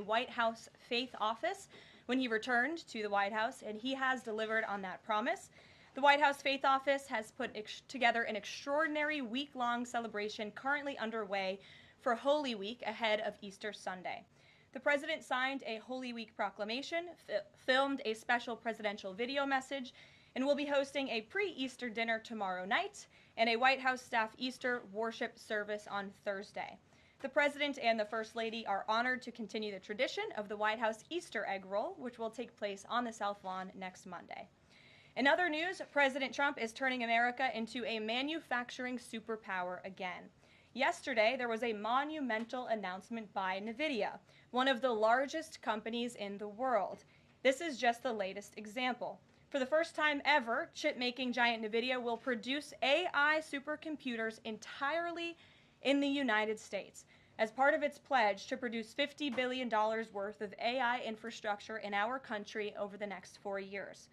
White House faith office when he returned to the White House, and he has delivered on that promise. The White House Faith Office has put together an extraordinary week-long celebration currently underway for Holy Week ahead of Easter Sunday. The president signed a Holy Week proclamation, filmed a special presidential video message, and will be hosting a pre-Easter dinner tomorrow night and a White House staff Easter worship service on Thursday. The president and the First Lady are honored to continue the tradition of the White House Easter egg roll, which will take place on the South Lawn next Monday. In other news, President Trump is turning America into a manufacturing superpower again. Yesterday, there was a monumental announcement by NVIDIA, one of the largest companies in the world. This is just the latest example. For the first time ever, chip-making giant NVIDIA will produce AI supercomputers entirely in the United States as part of its pledge to produce $50 billion worth of AI infrastructure in our country over the next 4 years.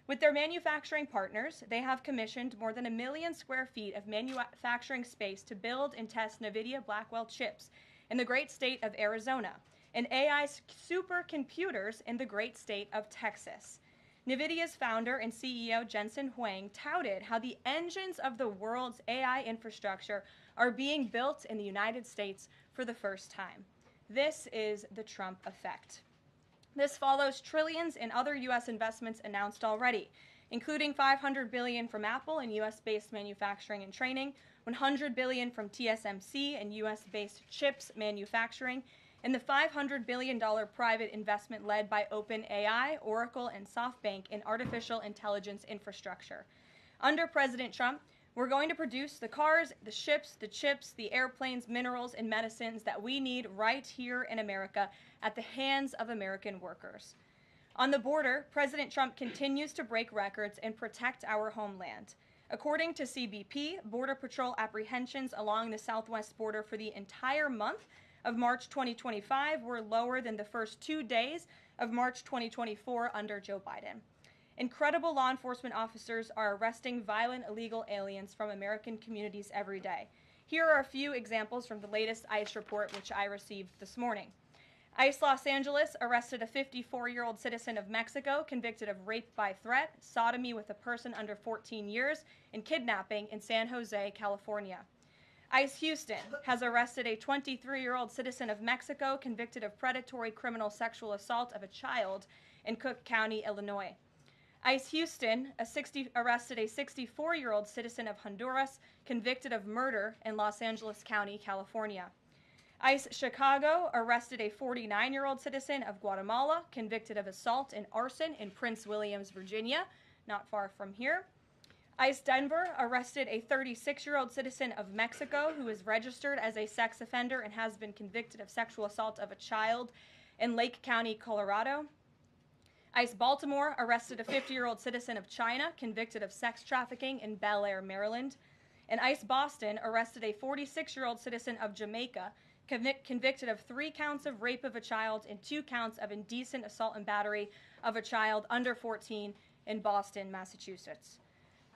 With their manufacturing partners, they have commissioned more than 1 million square feet of manufacturing space to build and test NVIDIA Blackwell chips in the great state of Arizona and AI supercomputers in the great state of Texas. NVIDIA's founder and CEO Jensen Huang touted how the engines of the world's AI infrastructure are being built in the United States for the first time. This is the Trump effect. This follows trillions in other U.S. investments announced already, including $500 billion from Apple in U.S.-based manufacturing and training, $100 billion from TSMC and U.S.-based chips manufacturing, and the $500 billion private investment led by OpenAI, Oracle, and SoftBank in artificial intelligence infrastructure. Under President Trump, we're going to produce the cars, the ships, the chips, the airplanes, minerals, and medicines that we need right here in America at the hands of American workers. On the border, President Trump continues to break records and protect our homeland. According to CBP, Border Patrol apprehensions along the southwest border for the entire month of March 2025 were lower than the first 2 days of March 2024 under Joe Biden. Incredible law enforcement officers are arresting violent illegal aliens from American communities every day. Here are a few examples from the latest ICE report, which I received this morning. ICE Los Angeles arrested a 54-year-old citizen of Mexico convicted of rape by threat, sodomy with a person under 14 years, and kidnapping in San Jose, California. ICE Houston has arrested a 23-year-old citizen of Mexico convicted of predatory criminal sexual assault of a child in Cook County, Illinois. ICE Houston arrested a 64-year-old citizen of Honduras convicted of murder in Los Angeles County, California. ICE Chicago arrested a 49-year-old citizen of Guatemala convicted of assault and arson in Prince Williams, Virginia, not far from here. ICE Denver arrested a 36-year-old citizen of Mexico who is registered as a sex offender and has been convicted of sexual assault of a child in Lake County, Colorado. ICE Baltimore arrested a 50-year-old citizen of China convicted of sex trafficking in Bel Air, Maryland. And ICE Boston arrested a 46-year-old citizen of Jamaica convicted of 3 counts of rape of a child and 2 counts of indecent assault and battery of a child under 14 in Boston, Massachusetts.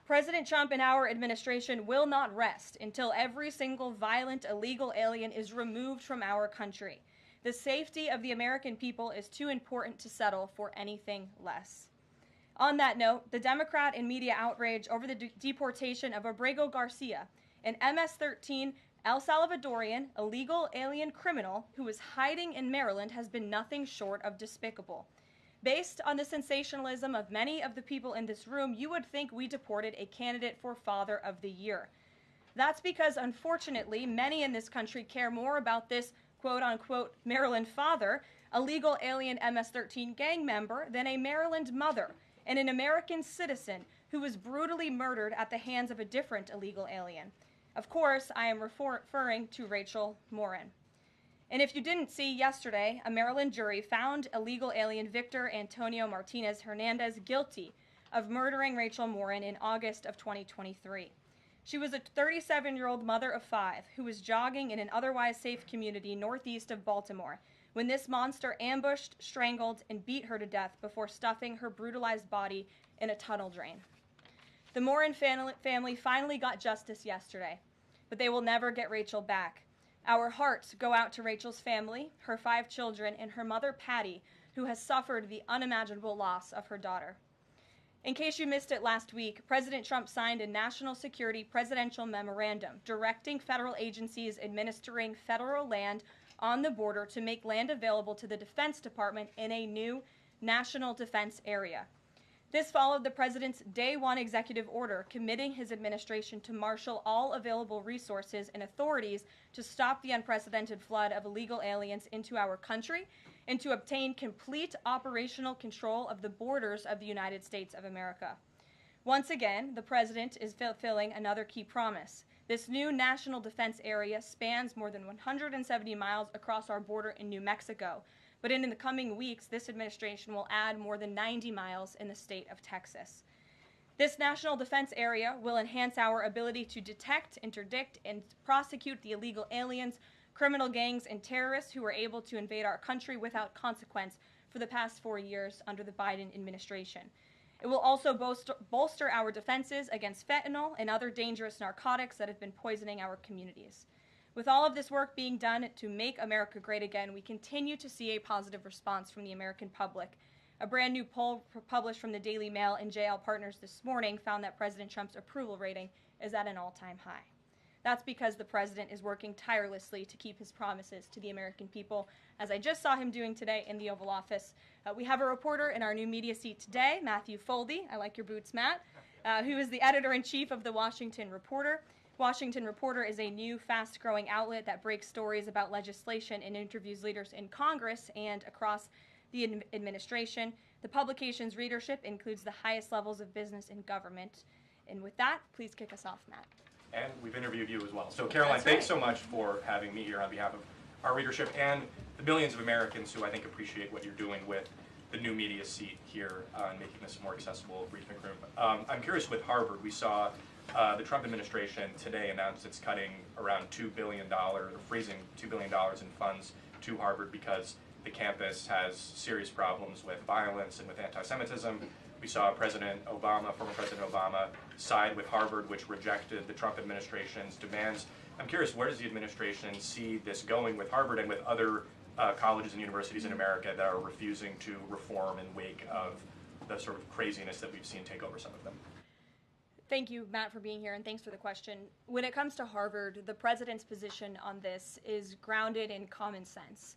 President Trump and our administration will not rest until every single violent illegal alien is removed from our country. The safety of the American people is too important to settle for anything less. On that note, the Democrat and media outrage over the deportation of Abrego Garcia, an MS-13 El Salvadorian illegal alien criminal who is hiding in Maryland, has been nothing short of despicable. Based on the sensationalism of many of the people in this room, you would think we deported a candidate for Father of the Year. That's because, unfortunately, many in this country care more about this quote-unquote Maryland father, a legal alien MS-13 gang member, than a Maryland mother and an American citizen who was brutally murdered at the hands of a different illegal alien. Of course, I am referring to Rachel Morin. And if you didn't see, yesterday, a Maryland jury found illegal alien Victor Antonio Martinez Hernandez guilty of murdering Rachel Morin in August of 2023. She was a 37-year-old mother of 5 who was jogging in an otherwise safe community northeast of Baltimore when this monster ambushed, strangled, and beat her to death before stuffing her brutalized body in a tunnel drain. The Morin family finally got justice yesterday, but they will never get Rachel back. Our hearts go out to Rachel's family, her 5 children, and her mother, Patty, who has suffered the unimaginable loss of her daughter. In case you missed it last week, President Trump signed a national security presidential memorandum directing federal agencies administering federal land on the border to make land available to the Defense Department in a new national defense area. This followed the president's Day 1 executive order committing his administration to marshal all available resources and authorities to stop the unprecedented flood of illegal aliens into our country and to obtain complete operational control of the borders of the United States of America. Once again, the president is fulfilling another key promise. This new national defense area spans more than 170 miles across our border in New Mexico. But in the coming weeks, this administration will add more than 90 miles in the state of Texas. This national defense area will enhance our ability to detect, interdict, and prosecute the illegal aliens, criminal gangs, and terrorists who were able to invade our country without consequence for the past 4 years under the Biden administration. It will also bolster our defenses against fentanyl and other dangerous narcotics that have been poisoning our communities. With all of this work being done to make America great again, we continue to see a positive response from the American public. A brand new poll published from the Daily Mail and JL Partners this morning found that President Trump's approval rating is at an all-time high. That's because the president is working tirelessly to keep his promises to the American people, as I just saw him doing today in the Oval Office. We have a reporter in our new media seat today, Matthew Foldy. I like your boots, Matt, who is the editor-in-chief of the Washington Reporter. Washington Reporter is a new, fast-growing outlet that breaks stories about legislation and interviews leaders in Congress and across the administration. The publication's readership includes the highest levels of business and government. And with that, please kick us off, Matt. And we've interviewed you as well. So, Karoline, thanks so much for having me here on behalf of our readership and the millions of Americans who I think appreciate what you're doing with the new media seat here and making this a more accessible briefing room. I'm curious with Harvard. We saw the Trump administration today announced it's cutting around $2 billion, or freezing $2 billion in funds to Harvard because the campus has serious problems with violence and with anti-Semitism. We saw President Obama, former President Obama, side with Harvard, which rejected the Trump administration's demands. I'm curious, where does the administration see this going with Harvard and with other colleges and universities in America that are refusing to reform in wake of the sort of craziness that we've seen take over some of them? Thank you, Matt, for being here, and thanks for the question. When it comes to Harvard, the president's position on this is grounded in common sense,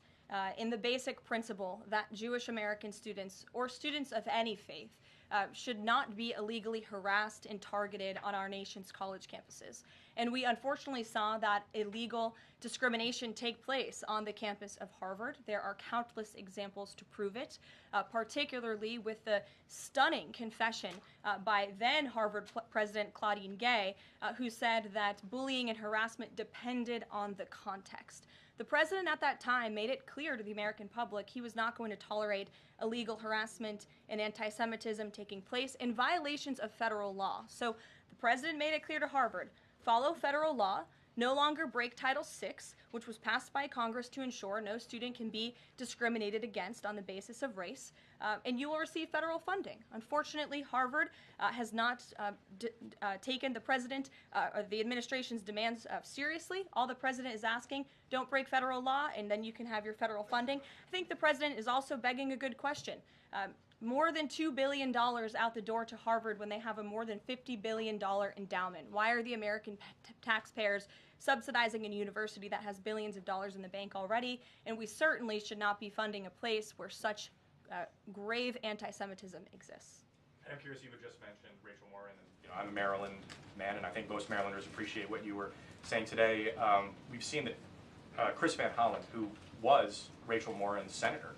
in the basic principle that Jewish American students, or students of any faith, should not be illegally harassed and targeted on our nation's college campuses. And we unfortunately saw that illegal discrimination take place on the campus of Harvard. There are countless examples to prove it, particularly with the stunning confession by then Harvard President Claudine Gay, who said that bullying and harassment depended on the context. The president at that time made it clear to the American public he was not going to tolerate illegal harassment and anti-Semitism taking place in violations of federal law. So the president made it clear to Harvard, follow federal law, no longer break Title VI, which was passed by Congress to ensure no student can be discriminated against on the basis of race, and you will receive federal funding. Unfortunately, Harvard has not taken the president or the administration's demands seriously. All the president is asking, don't break federal law, and then you can have your federal funding. I think the president is also begging a good question. More than $2 billion out the door to Harvard when they have a more than $50 billion endowment. Why are the American taxpayers subsidizing a university that has billions of dollars in the bank already? And we certainly should not be funding a place where such grave anti-Semitism exists. And I'm curious, you had just mentioned Rachel Moore, and I'm a Maryland man, and I think most Marylanders appreciate what you were saying today. We've seen that Chris Van Hollen, who was Rachel Moore's senator,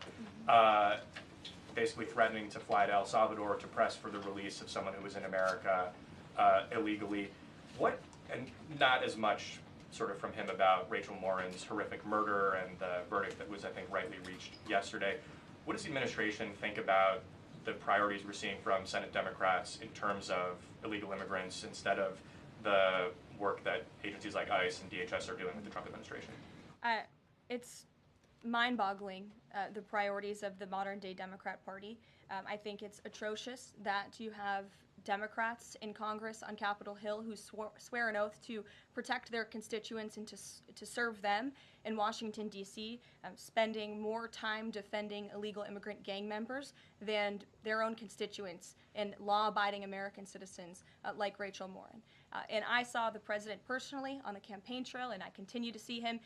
basically threatening to fly to El Salvador to press for the release of someone who was in America illegally. And not as much sort of from him about Rachel Moore's horrific murder and the verdict that was, I think, rightly reached yesterday. What does the administration think about the priorities we're seeing from Senate Democrats in terms of illegal immigrants instead of the work that agencies like ICE and DHS are doing with the Trump administration? It's mind-boggling, the priorities of the modern-day Democrat Party. I think it's atrocious that you have Democrats in Congress on Capitol Hill who swear an oath to protect their constituents and to serve them in Washington, D.C., spending more time defending illegal immigrant gang members than their own constituents and law-abiding American citizens like Rachel Morin. And I saw the president personally on the campaign trail, and I continue to see him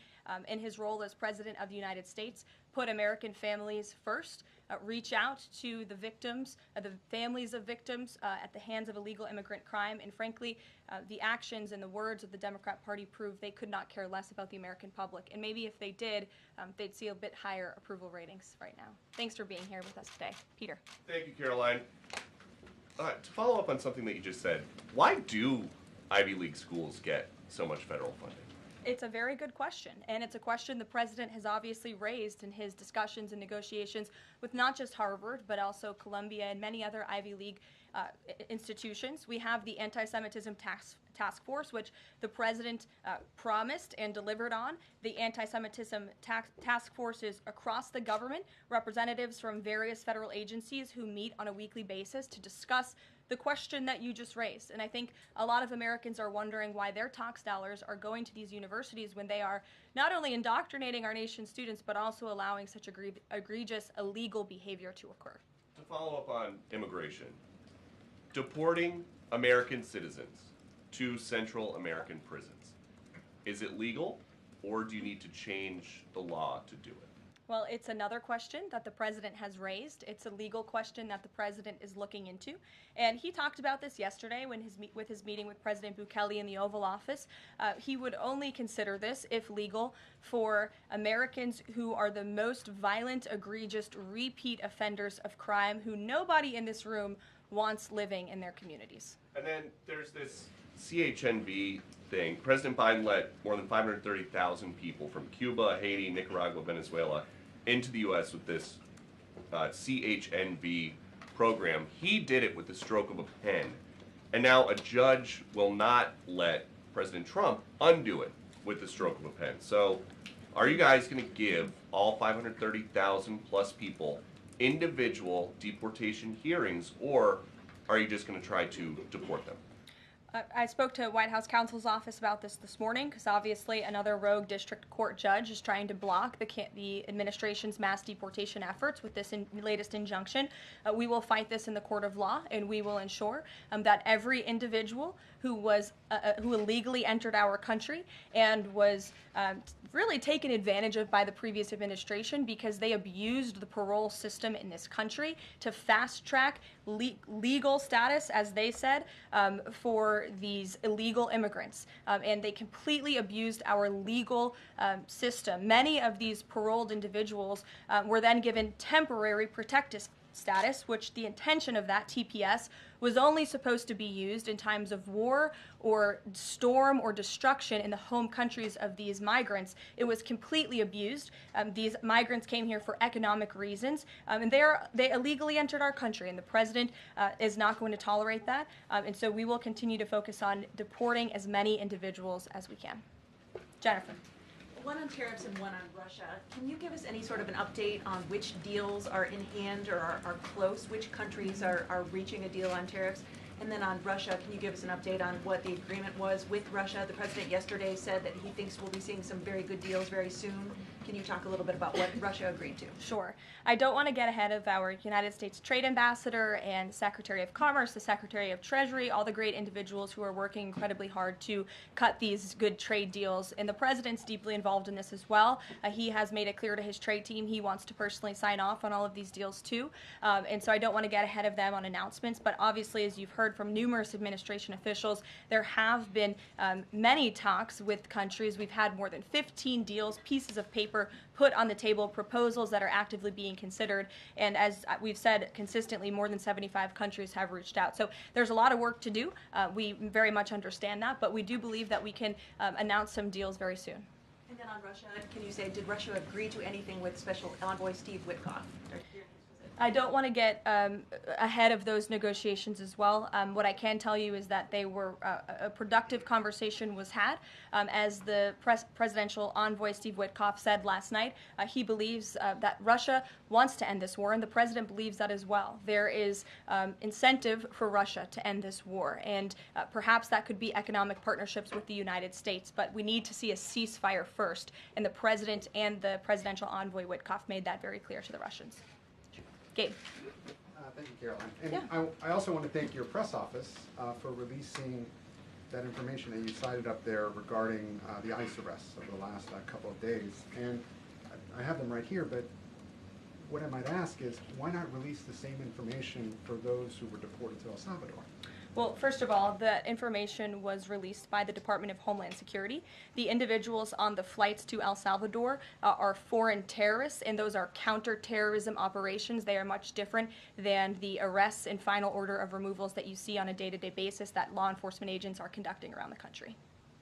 in his role as president of the United States put American families first, reach out to the victims, the families of victims at the hands of illegal immigrant crime, and frankly, the actions and the words of the Democrat Party prove they could not care less about the American public. And maybe if they did, they'd see a bit higher approval ratings right now. Thanks for being here with us today. Peter. Thank you, Karoline. To follow up on something that you just said, why do Ivy League schools get so much federal funding? It's a very good question, and it's a question the president has obviously raised in his discussions and negotiations with not just Harvard, but also Columbia and many other Ivy League institutions. We have the Anti-Semitism Task Force, which the president promised and delivered on. The Anti-Semitism Task Force is across the government, representatives from various federal agencies who meet on a weekly basis to discuss the question that you just raised. And I think a lot of Americans are wondering why their tax dollars are going to these universities when they are not only indoctrinating our nation's students, but also allowing such egregious illegal behavior to occur. To follow up on immigration, deporting American citizens to Central American prisons, is it legal, or do you need to change the law to do it? Well, it's another question that the president has raised. It's a legal question that the president is looking into. And he talked about this yesterday when with his meeting with President Bukele in the Oval Office. He would only consider this, if legal, for Americans who are the most violent, egregious, repeat offenders of crime who nobody in this room wants living in their communities. And then there's this CHNV thing. President Biden let more than 530,000 people from Cuba, Haiti, Nicaragua, Venezuela into the U.S. with this CHNV program. He did it with the stroke of a pen. And now a judge will not let President Trump undo it with the stroke of a pen. So are you guys going to give all 530,000 plus people individual deportation hearings, or are you just going to try to deport them? I spoke to White House counsel's office about this morning because obviously another rogue district court judge is trying to block the administration's mass deportation efforts with this latest injunction. We will fight this in the court of law, and we will ensure that every individual who illegally entered our country and was really taken advantage of by the previous administration because they abused the parole system in this country to fast track legal status, as they said, for these illegal immigrants. And they completely abused our legal system. Many of these paroled individuals were then given temporary protective status, which the intention of that, TPS, was only supposed to be used in times of war or storm or destruction in the home countries of these migrants. It was completely abused. These migrants came here for economic reasons, and they illegally entered our country, and the president is not going to tolerate that. And so we will continue to focus on deporting as many individuals as we can. Jennifer. One on tariffs and one on Russia. Can you give us any sort of an update on which deals are in hand or are close? Which countries are reaching a deal on tariffs? And then on Russia, can you give us an update on what the agreement was with Russia? The president yesterday said that he thinks we'll be seeing some very good deals very soon. Can you talk a little bit about what Russia agreed to? Sure. I don't want to get ahead of our United States Trade Ambassador and Secretary of Commerce, the Secretary of Treasury, all the great individuals who are working incredibly hard to cut these good trade deals. And the president's deeply involved in this as well. He has made it clear to his trade team he wants to personally sign off on all of these deals too. And so I don't want to get ahead of them on announcements. But obviously, as you've heard from numerous administration officials, there have been many talks with countries. We've had more than 15 deals, pieces of paper put on the table, proposals that are actively being considered, and as we've said consistently, more than 75 countries have reached out. So there's a lot of work to do. We very much understand that, but we do believe that we can announce some deals very soon. And then on Russia, can you say, did Russia agree to anything with Special Envoy Steve Witkoff? I don't want to get ahead of those negotiations as well. What I can tell you is that they were a productive conversation was had. As the presidential envoy Steve Witkoff said last night, he believes that Russia wants to end this war, and the president believes that as well. There is incentive for Russia to end this war, and perhaps that could be economic partnerships with the United States, but we need to see a ceasefire first, and the president and the presidential envoy Witkoff made that very clear to the Russians. Gabe. Thank you, Caroline. And Yeah. I also want to thank your press office for releasing that information that you cited up there regarding the ICE arrests of the last couple of days. And I have them right here, but what I might ask is, why not release the same information for those who were deported to El Salvador? Well, first of all, the information was released by the Department of Homeland Security. The individuals on the flights to El Salvador are foreign terrorists, and those are counterterrorism operations. They are much different than the arrests and final order of removals that you see on a day-to-day basis that law enforcement agents are conducting around the country.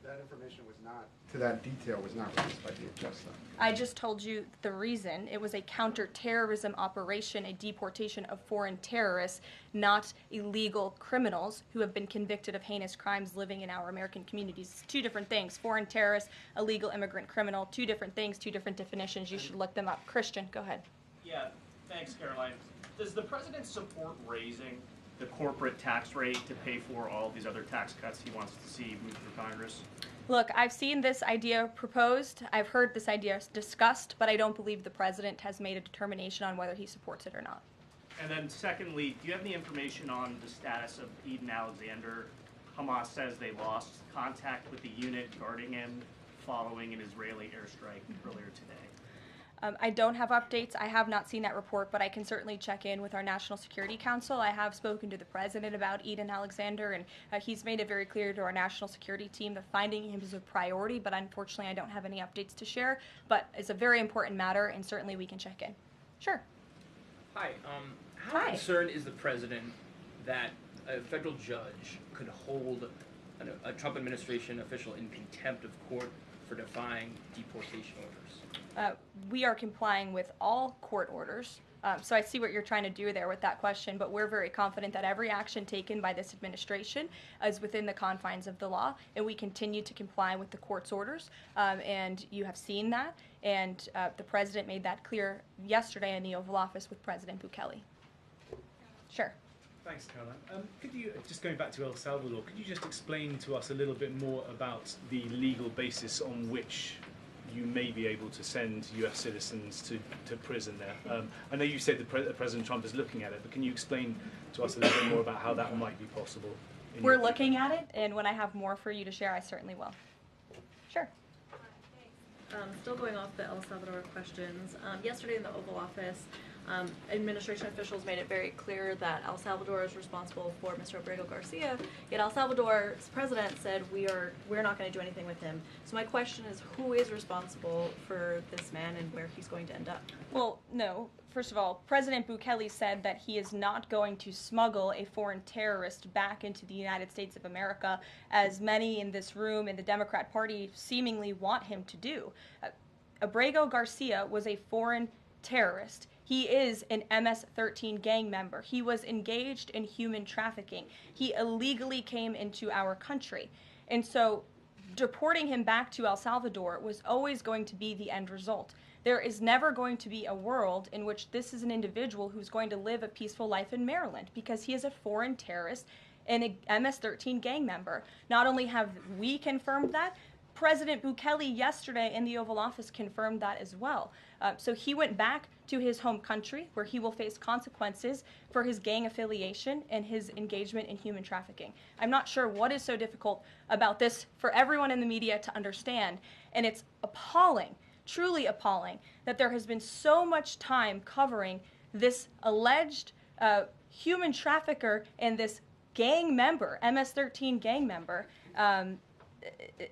That information was not, to that detail, was not released by DHS, though. I just told you the reason. It was a counterterrorism operation, a deportation of foreign terrorists, not illegal criminals who have been convicted of heinous crimes living in our American communities. It's two different things. Foreign terrorist, illegal immigrant criminal, two different things, two different definitions. You should look them up. Christian, go ahead. Yeah, thanks, Caroline. Does the president support raising the corporate tax rate to pay for all these other tax cuts he wants to see move through Congress? Look, I've seen this idea proposed. I've heard this idea discussed, but I don't believe the president has made a determination on whether he supports it or not. And then secondly, do you have any information on the status of Eden Alexander? Hamas says they lost contact with the unit guarding him following an Israeli airstrike earlier today. I don't have updates. I have not seen that report, but I can certainly check in with our National Security Council. I have spoken to the president about Eden Alexander, and he's made it very clear to our national security team that finding him is a priority, but unfortunately I don't have any updates to share. But it's a very important matter, and certainly we can check in. Sure. Hi. How Hi. concerned is the president that a federal judge could hold a Trump administration official in contempt of court for defying deportation orders? We are complying with all court orders. So I see what you're trying to do there with that question, but we're very confident that every action taken by this administration is within the confines of the law, and we continue to comply with the court's orders. And you have seen that, and the president made that clear yesterday in the Oval Office with President Bukele. Sure. Thanks, Caroline. Could you, just going back to El Salvador, could you just explain to us a little bit more about the legal basis on which you may be able to send US citizens to prison there? I know you said that President Trump is looking at it, but can you explain to us a little bit more about how that might be possible? We're looking at it, and when I have more for you to share, I certainly will. Sure. Still going off the El Salvador questions, yesterday in the Oval Office, administration officials made it very clear that El Salvador is responsible for Mr. Abrego Garcia, yet El Salvador's president said we're not going to do anything with him. So my question is, who is responsible for this man and where he's going to end up? Well, no. First of all, President Bukele said that he is not going to smuggle a foreign terrorist back into the United States of America, as many in this room in the Democrat Party seemingly want him to do. Abrego Garcia was a foreign terrorist. He is an MS-13 gang member. He was engaged in human trafficking. He illegally came into our country. And so deporting him back to El Salvador was always going to be the end result. There is never going to be a world in which this is an individual who's going to live a peaceful life in Maryland, because he is a foreign terrorist and an MS-13 gang member. Not only have we confirmed that, President Bukele yesterday in the Oval Office confirmed that as well. So he went back to his home country, where he will face consequences for his gang affiliation and his engagement in human trafficking. I'm not sure what is so difficult about this for everyone in the media to understand, and it's appalling, truly appalling, that there has been so much time covering this alleged human trafficker and this gang member, MS-13 gang member.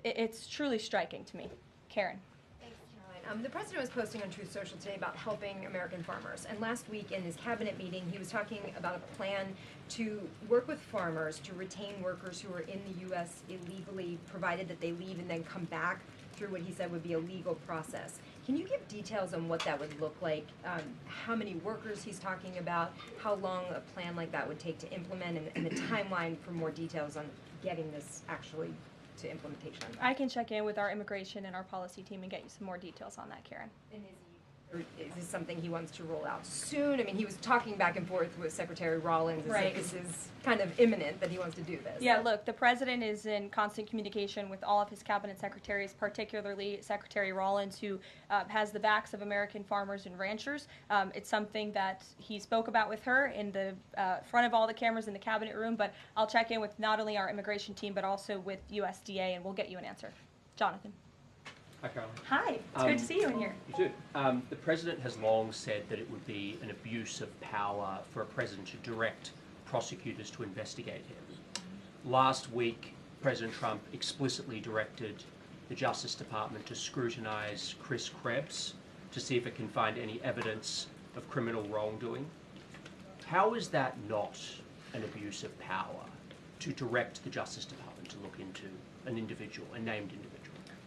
It's truly striking to me. Karen. Thanks, Caroline. The president was posting on Truth Social today about helping American farmers. And last week in his cabinet meeting, he was talking about a plan to work with farmers to retain workers who are in the U.S. illegally, provided that they leave and then come back through what he said would be a legal process. Can you give details on what that would look like? How many workers he's talking about? How long a plan like that would take to implement, and the timeline for more details on getting this actually to implementation? I can check in with our immigration and our policy team and get you some more details on that, Karen. And is this something he wants to roll out soon? I mean, he was talking back and forth with Secretary Rawlings. Right. This is kind of imminent that he wants to do this. Yeah, look, the president is in constant communication with all of his cabinet secretaries, particularly Secretary Rawlings, who has the backs of American farmers and ranchers. It's something that he spoke about with her in the front of all the cameras in the cabinet room, but I'll check in with not only our immigration team, but also with USDA, and we'll get you an answer. Jonathan. Hi, Caroline. Hi, it's good to see you in here. You too. The President has long said that it would be an abuse of power for a President to direct prosecutors to investigate him. Last week, President Trump explicitly directed the Justice Department to scrutinize Chris Krebs to see if it can find any evidence of criminal wrongdoing. How is that not an abuse of power to direct the Justice Department to look into an individual, a named individual?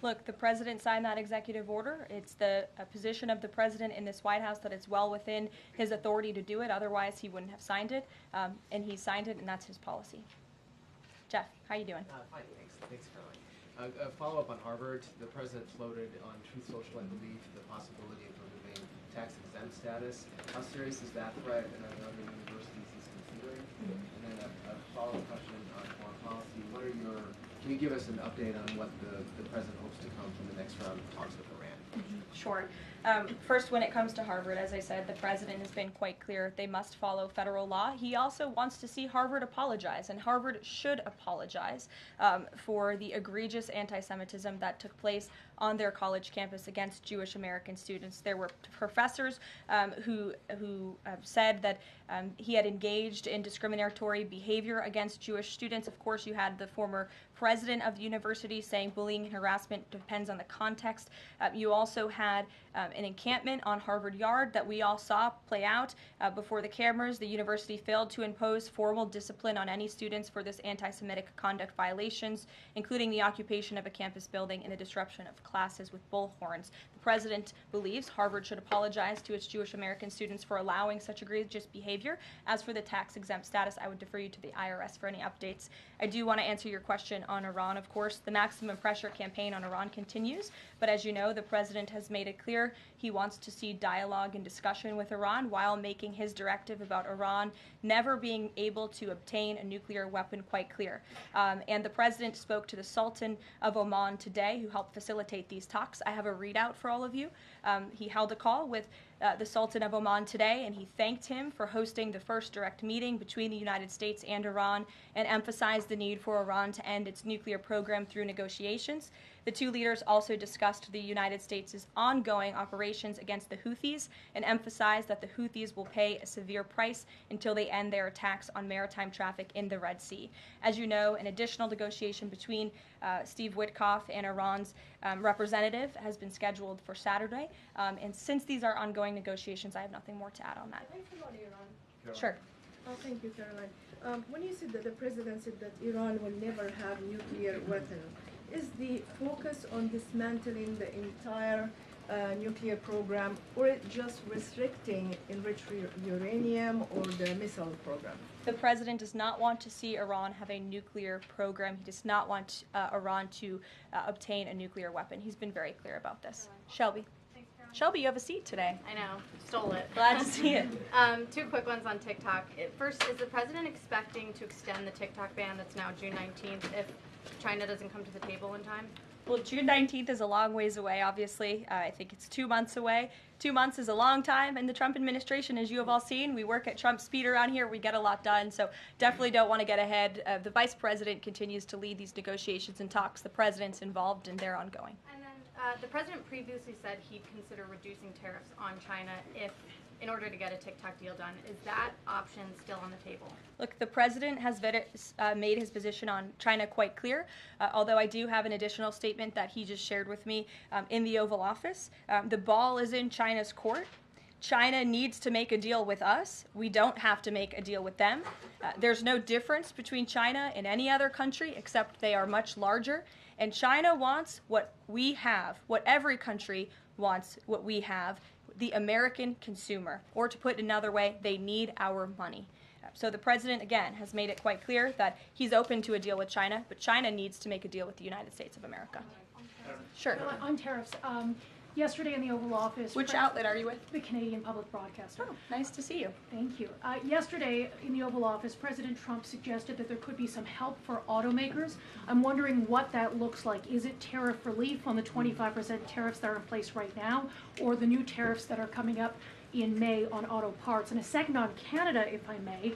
Look, the president signed that executive order. It's the position of the president in this White House that it's well within his authority to do it. Otherwise, he wouldn't have signed it. And he signed it, and that's his policy. Jeff, how you doing? Fine, thanks, Caroline. A follow-up on Harvard. The president floated on Truth Social, I believe, the possibility of removing tax-exempt status. How serious is that threat, and are there other universities he's considering? And then a follow-up question on foreign policy. Can you give us an update on what the president hopes to come from the next round of talks with Iran? Sure. First, when it comes to Harvard, as I said, the president has been quite clear they must follow federal law. He also wants to see Harvard apologize, and Harvard should apologize for the egregious anti-Semitism that took place on their college campus against Jewish American students. There were professors who said that he had engaged in discriminatory behavior against Jewish students. Of course, you had the former president of the university saying bullying and harassment depends on the context. You also had an encampment on Harvard Yard that we all saw play out before the cameras. The university failed to impose formal discipline on any students for this anti-Semitic conduct violations, including the occupation of a campus building and the disruption of classes with bullhorns. The president believes Harvard should apologize to its Jewish American students for allowing such egregious behavior. As for the tax-exempt status, I would defer you to the IRS for any updates. I do want to answer your question on Iran, of course. The maximum pressure campaign on Iran continues, but as you know, the president has made it clear he wants to see dialogue and discussion with Iran while making his directive about Iran never being able to obtain a nuclear weapon quite clear. And the president spoke to the Sultan of Oman today, who helped facilitate these talks. I have a readout for all of you. He held a call with the Sultan of Oman today, and he thanked him for hosting the first direct meeting between the United States and Iran and emphasized the need for Iran to end its nuclear program through negotiations. The two leaders also discussed the United States' ongoing operations against the Houthis and emphasized that the Houthis will pay a severe price until they end their attacks on maritime traffic in the Red Sea. As you know, an additional negotiation between Steve Witkoff and Iran's representative has been scheduled for Saturday. And since these are ongoing negotiations, I have nothing more to add on that. Can I follow Iran? Sure. Oh, thank you, Caroline. When you said that the president said that Iran will never have nuclear weapon, is the focus on dismantling the entire nuclear program, or it just restricting enriched uranium or the missile program? The president does not want to see Iran have a nuclear program. He does not want Iran to obtain a nuclear weapon. He's been very clear about this. Shelby. Thanks, Caroline. Shelby, you have a seat today. I know, stole it. Glad to see it. Two quick ones on TikTok. First, is the president expecting to extend the TikTok ban that's now June 19th if China doesn't come to the table in time? Well, June 19th is a long ways away, obviously. I think it's 2 months away. 2 months is a long time in the Trump administration, as you have all seen. We work at Trump speed around here. We get a lot done, so definitely don't want to get ahead. The vice president continues to lead these negotiations and talks. The president's involved, and they're ongoing. And then the president previously said he'd consider reducing tariffs on China in order to get a TikTok deal done. Is that option still on the table? Look, the president has made his position on China quite clear, although I do have an additional statement that he just shared with me in the Oval Office. The ball is in China's court. China needs to make a deal with us. We don't have to make a deal with them. There's no difference between China and any other country except they are much larger. And China wants what we have, what every country wants what we have, the American consumer. Or to put it another way, they need our money. So the president, again, has made it quite clear that he's open to a deal with China, but China needs to make a deal with the United States of America. Sure. On tariffs, yesterday in the Oval Office. Which outlet are you with? The Canadian Public Broadcaster. Oh, nice to see you. Thank you. Yesterday in the Oval Office, President Trump suggested that there could be some help for automakers. I'm wondering what that looks like. Is it tariff relief on the 25% tariffs that are in place right now, or the new tariffs that are coming up in May on auto parts? And a second on Canada, if I may.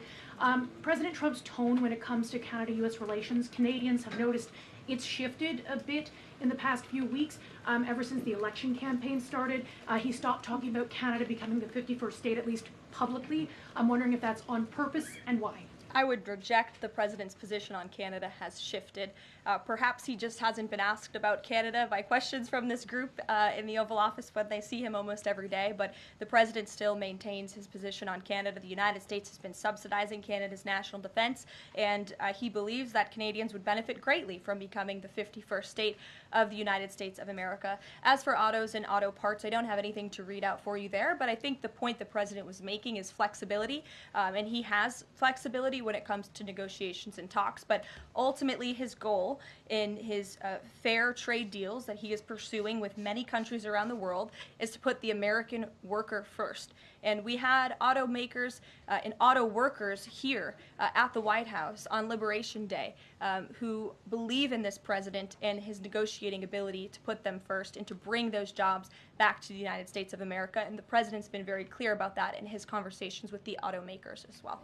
President Trump's tone when it comes to Canada-U.S. relations, Canadians have noticed it's shifted a bit in the past few weeks. Ever since the election campaign started, he stopped talking about Canada becoming the 51st state, at least publicly. I'm wondering if that's on purpose and why. I would reject the president's position on Canada has shifted. Perhaps he just hasn't been asked about Canada by questions from this group in the Oval Office when they see him almost every day, but the president still maintains his position on Canada. The United States has been subsidizing Canada's national defense, and he believes that Canadians would benefit greatly from becoming the 51st state of the United States of America. As for autos and auto parts, I don't have anything to read out for you there, but I think the point the president was making is flexibility, and he has flexibility when it comes to negotiations and talks, but ultimately his goal in his fair trade deals that he is pursuing with many countries around the world is to put the American worker first. And we had automakers and auto workers here at the White House on Liberation Day who believe in this president and his negotiating ability to put them first and to bring those jobs back to the United States of America. And the president's been very clear about that in his conversations with the automakers as well.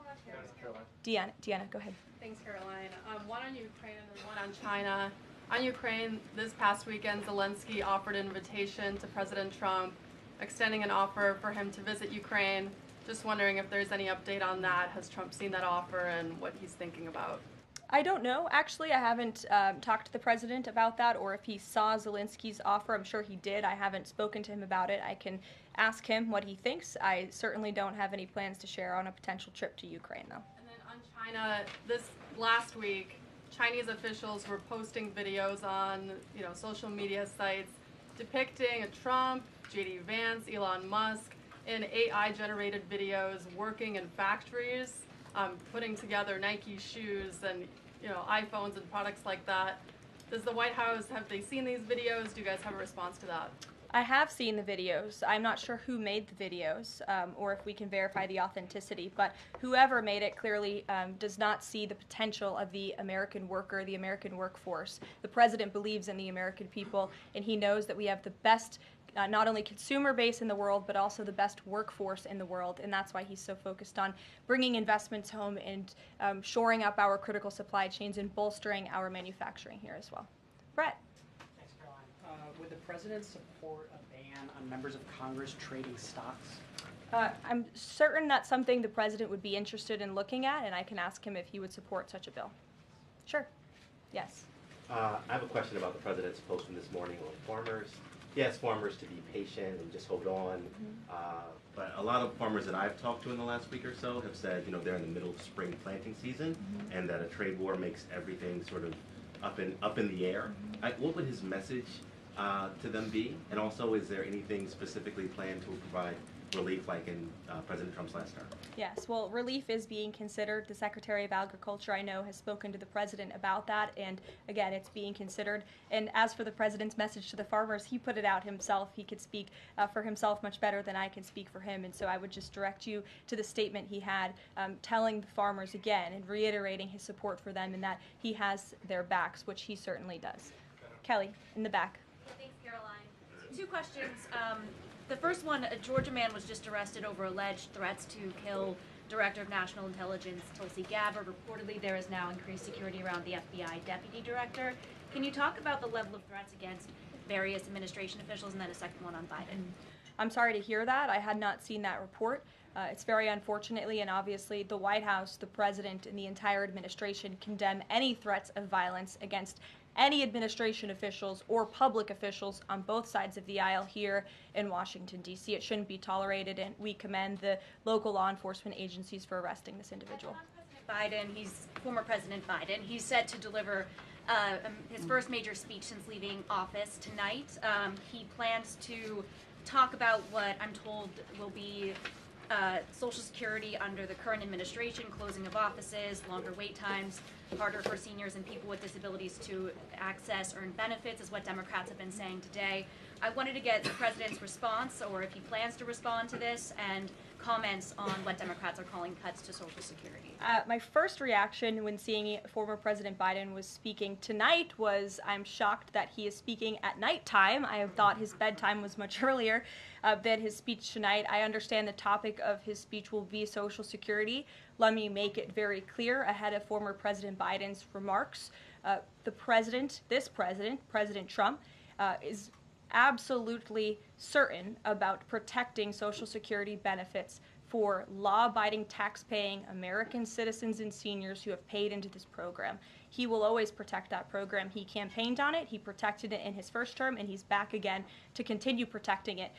Deanna, go ahead. Thanks, Caroline. One on Ukraine and one on China. On Ukraine, this past weekend, Zelensky offered an invitation to President Trump, extending an offer for him to visit Ukraine. Just wondering if there's any update on that. Has Trump seen that offer and what he's thinking about? I don't know. Actually, I haven't talked to the president about that, or if he saw Zelensky's offer. I'm sure he did. I haven't spoken to him about it. I can ask him what he thinks. I certainly don't have any plans to share on a potential trip to Ukraine, though. And then on China, this last week, Chinese officials were posting videos on social media sites depicting Trump, J.D. Vance, Elon Musk in AI-generated videos working in factories, putting together Nike shoes and iPhones and products like that. Does the White House, have they seen these videos? Do you guys have a response to that? I have seen the videos. I'm not sure who made the videos or if we can verify the authenticity, but whoever made it clearly does not see the potential of the American worker, the American workforce. The president believes in the American people, and he knows that we have the best not only consumer base in the world, but also the best workforce in the world, and that's why he's so focused on bringing investments home and shoring up our critical supply chains and bolstering our manufacturing here as well. Brett. Thanks, Caroline. Would the president support a ban on members of Congress trading stocks? I'm certain that's something the president would be interested in looking at, and I can ask him if he would support such a bill. Sure. Yes. I have a question about the president's post from this morning on farmers. He asked farmers to be patient and just hold on. But a lot of farmers that I've talked to in the last week or so have said, they're in the middle of spring planting season, and that a trade war makes everything sort of up in the air. What would his message to them be? And also, is there anything specifically planned to provide relief like in President Trump's last term? Yes, well, relief is being considered. The Secretary of Agriculture, I know, has spoken to the president about that, and again, it's being considered. And as for the president's message to the farmers, he put it out himself. He could speak for himself much better than I can speak for him, and so I would just direct you to the statement he had telling the farmers again and reiterating his support for them and that he has their backs, which he certainly does. Kelly, in the back. Thanks, Caroline. 2 questions. The first one, a Georgia man was just arrested over alleged threats to kill Director of National Intelligence Tulsi Gabbard. Reportedly, there is now increased security around the FBI Deputy Director. Can you talk about the level of threats against various administration officials? And then a second one on Biden. I'm sorry to hear that. I had not seen that report. It's very unfortunately, and obviously the White House, the president, and the entire administration condemn any threats of violence against any administration officials or public officials on both sides of the aisle here in Washington, D.C. It shouldn't be tolerated, and we commend the local law enforcement agencies for arresting this individual. Biden, former President Biden, he's set to deliver his first major speech since leaving office tonight. He plans to talk about what I'm told will be Social Security under the current administration, closing of offices, longer wait times, harder for seniors and people with disabilities to access earned benefits, is what Democrats have been saying today. I wanted to get the president's response, or if he plans to respond to this, and comments on what Democrats are calling cuts to Social Security. My first reaction when seeing former President Biden was speaking tonight was, I'm shocked that he is speaking at nighttime. I thought his bedtime was much earlier than his speech tonight. I understand the topic of his speech will be Social Security. Let me make it very clear ahead of former President Biden's remarks. President Trump, is absolutely certain about protecting Social Security benefits for law-abiding, tax-paying American citizens and seniors who have paid into this program. He will always protect that program. He campaigned on it, he protected it in his first term, and he's back again to continue protecting it.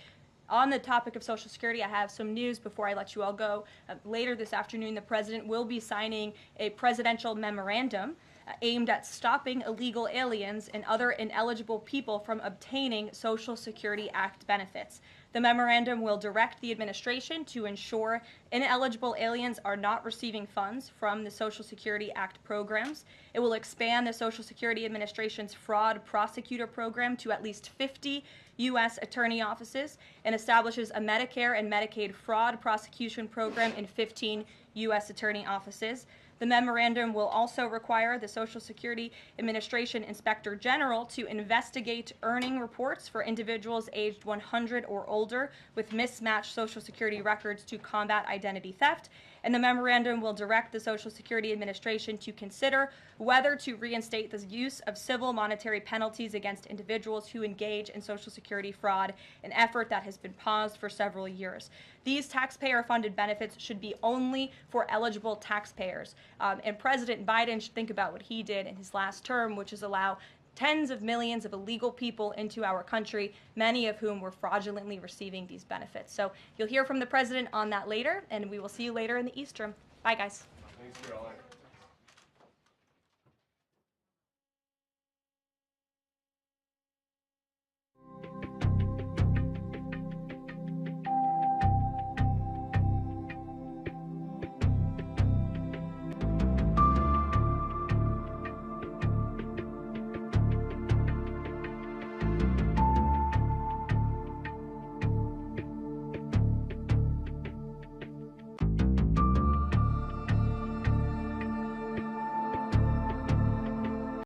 On the topic of Social Security, I have some news before I let you all go. Later this afternoon, the president will be signing a presidential memorandum aimed at stopping illegal aliens and other ineligible people from obtaining Social Security Act benefits. The memorandum will direct the administration to ensure ineligible aliens are not receiving funds from the Social Security Act programs. It will expand the Social Security Administration's fraud prosecutor program to at least 50 U.S. attorney offices and establishes a Medicare and Medicaid fraud prosecution program in 15 U.S. attorney offices. The memorandum will also require the Social Security Administration Inspector General to investigate earning reports for individuals aged 100 or older with mismatched Social Security records to combat identity theft. And the memorandum will direct the Social Security Administration to consider whether to reinstate the use of civil monetary penalties against individuals who engage in Social Security fraud, an effort that has been paused for several years. These taxpayer-funded benefits should be only for eligible taxpayers. And President Biden should think about what he did in his last term, which is allow tens of millions of illegal people into our country, many of whom were fraudulently receiving these benefits. So you'll hear from the president on that later, and we will see you later in the East Room. Bye, guys. Thanks, Caroline.